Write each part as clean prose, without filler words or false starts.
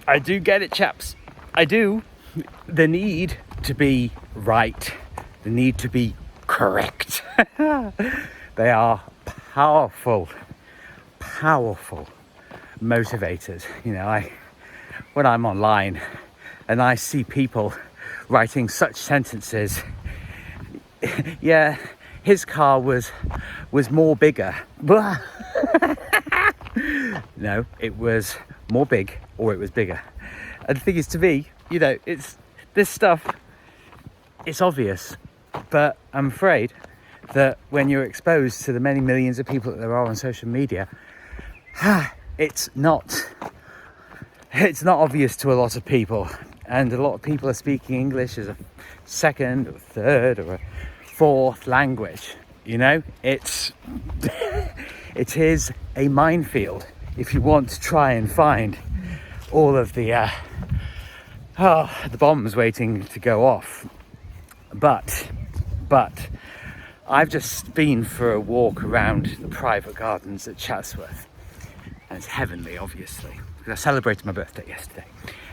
I do get it, chaps. I do. The need to be right, the need to be correct. They are powerful motivators. You know, when I'm online and I see people writing such sentences, yeah, his car was more bigger. No, it was more big, or it was bigger. And the thing is, to me, you know, it's this stuff, it's obvious, but I'm afraid that when you're exposed to the many millions of people that there are on social media, it's not obvious to a lot of people. And a lot of people are speaking English as a second or third or a fourth language. You know, it is a minefield if you want to try and find all of the bombs waiting to go off. But I've just been for a walk around the private gardens at Chatsworth, and it's heavenly, obviously, because I celebrated my birthday yesterday,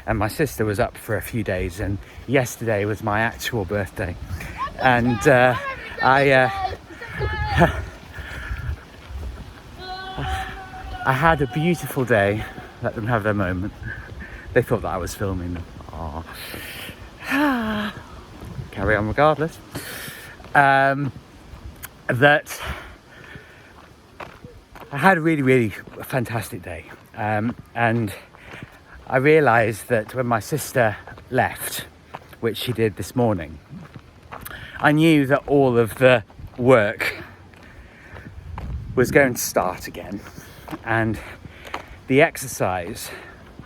and my sister was up for a few days, and yesterday was my actual birthday, and I had a beautiful day. Let them have their moment. They thought that I was filming them. Carry on regardless. That I had a really fantastic day, and I realised that when my sister left, which she did this morning, I knew that all of the work was going to start again. And the exercise,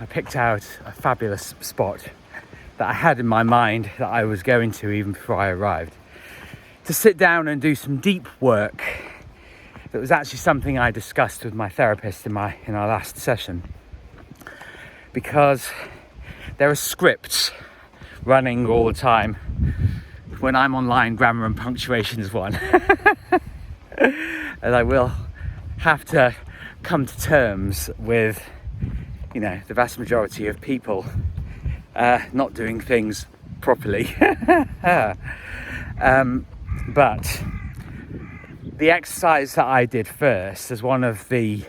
I picked out a fabulous spot that I had in my mind that I was going to even before I arrived, to sit down and do some deep work. That was actually something I discussed with my therapist in our last session, because there are scripts running all the time. When I'm online, grammar and punctuation is one. And I will have to come to terms with, you know, the vast majority of people not doing things properly. But the exercise that I did first, as one of the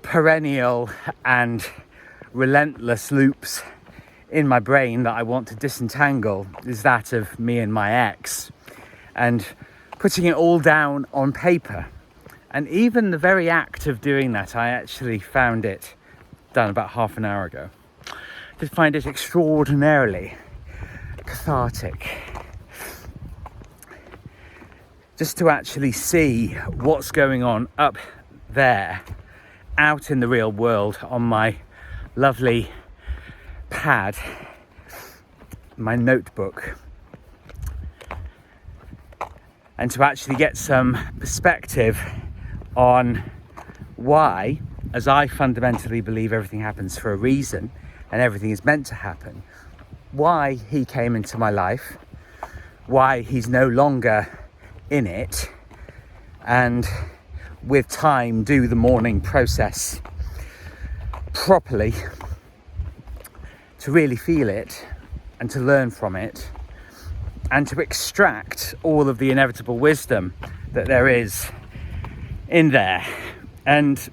perennial and relentless loops in my brain that I want to disentangle, is that of me and my ex, and putting it all down on paper. And even the very act of doing that, I actually found it done about half an hour ago. I find it extraordinarily cathartic. Just to actually see what's going on up there, out in the real world, on my lovely pad, my notebook, and to actually get some perspective on why, as I fundamentally believe everything happens for a reason and everything is meant to happen, why he came into my life, why he's no longer in it, and with time do the mourning process properly, to really feel it and to learn from it, and to extract all of the inevitable wisdom that there is in there, and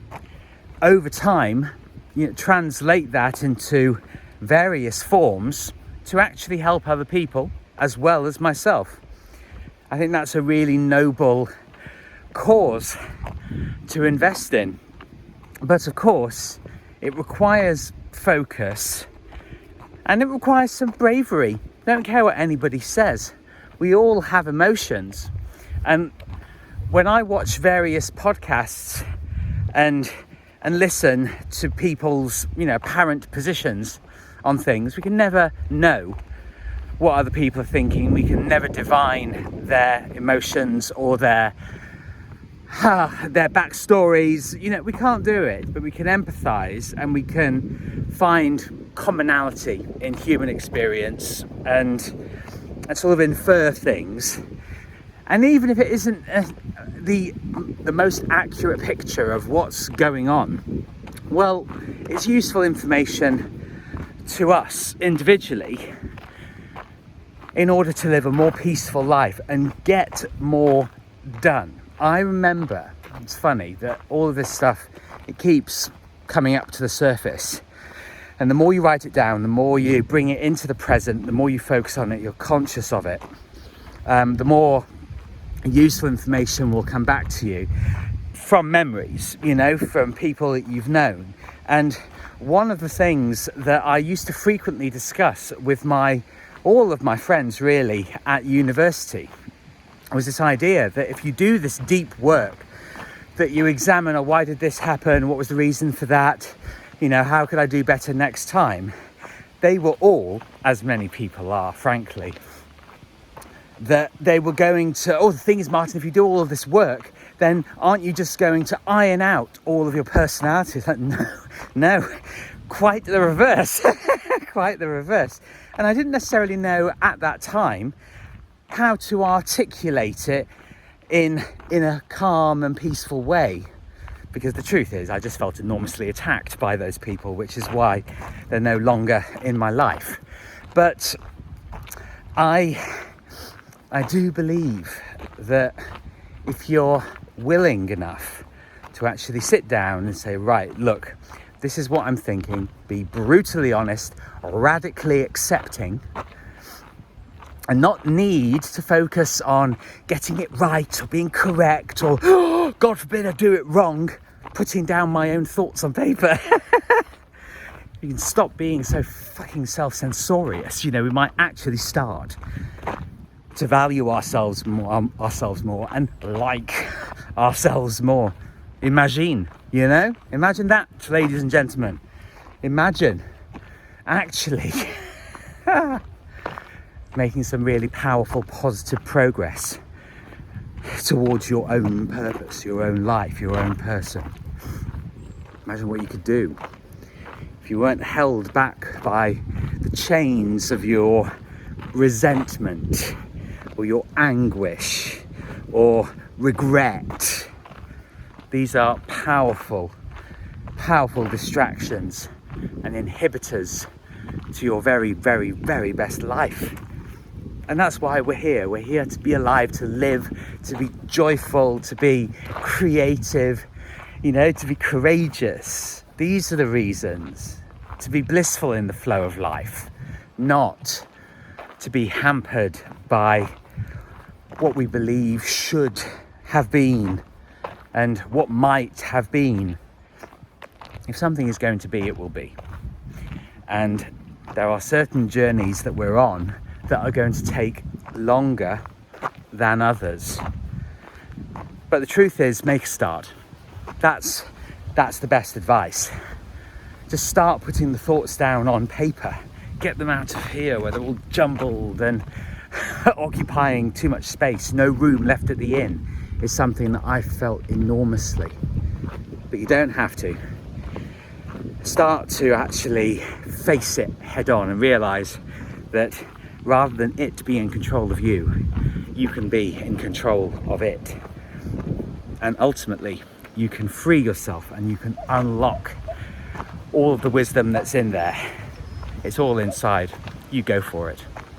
over time, you know, translate that into various forms to actually help other people as well as myself. I think that's a really noble cause to invest in. But of course, it requires focus, and it requires some bravery. Don't care what anybody says. We all have emotions. And when I watch various podcasts and listen to people's, you know, apparent positions on things, we can never know what other people are thinking. We can never divine their emotions or their backstories. You know, we can't do it, but we can empathize, and we can find commonality in human experience and sort of infer things. And even if it isn't the most accurate picture of what's going on, Well, it's useful information to us individually in order to live a more peaceful life and get more done. I remember, it's funny that all of this stuff, it keeps coming up to the surface. And the more you write it down, the more you bring it into the present, the more you focus on it, you're conscious of it, the more useful information will come back to you from memories, you know, from people that you've known. And one of the things that I used to frequently discuss with all of my friends really at university was this idea that if you do this deep work, that you examine, oh, why did this happen? What was the reason for that? You know, how could I do better next time? They were all, as many people are, frankly, that they were going to, oh, the thing is, Martin, if you do all of this work, then aren't you just going to iron out all of your personalities? Like, no, quite the reverse, quite the reverse. And I didn't necessarily know at that time how to articulate it in a calm and peaceful way. Because the truth is, I just felt enormously attacked by those people, which is why they're no longer in my life. But I do believe that if you're willing enough to actually sit down and say, right, look, this is what I'm thinking, be brutally honest, radically accepting, and not need to focus on getting it right or being correct or, oh, God forbid I do it wrong, putting down my own thoughts on paper. You can stop being so fucking self-censorious. You know, we might actually start to value ourselves more and like ourselves more. Imagine, you know? Imagine that, ladies and gentlemen. Imagine actually making some really powerful, positive progress towards your own purpose, your own life, your own person. Imagine what you could do if you weren't held back by the chains of your resentment or your anguish or regret. These are powerful, powerful distractions and inhibitors to your very, very, very best life. And that's why we're here. We're here to be alive, to live, to be joyful, to be creative, you know, to be courageous. These are the reasons. To be blissful in the flow of life, not to be hampered by what we believe should have been and what might have been. If something is going to be, it will be. And there are certain journeys that we're on that are going to take longer than others. But the truth is, make a start. That's the best advice. Just start putting the thoughts down on paper. Get them out of here where they're all jumbled and occupying too much space. No room left at the inn is something that I felt enormously. But you don't have to. Start to actually face it head on and realise that rather than it be in control of you, you can be in control of it. And ultimately, you can free yourself and you can unlock all of the wisdom that's in there. It's all inside. You go for it.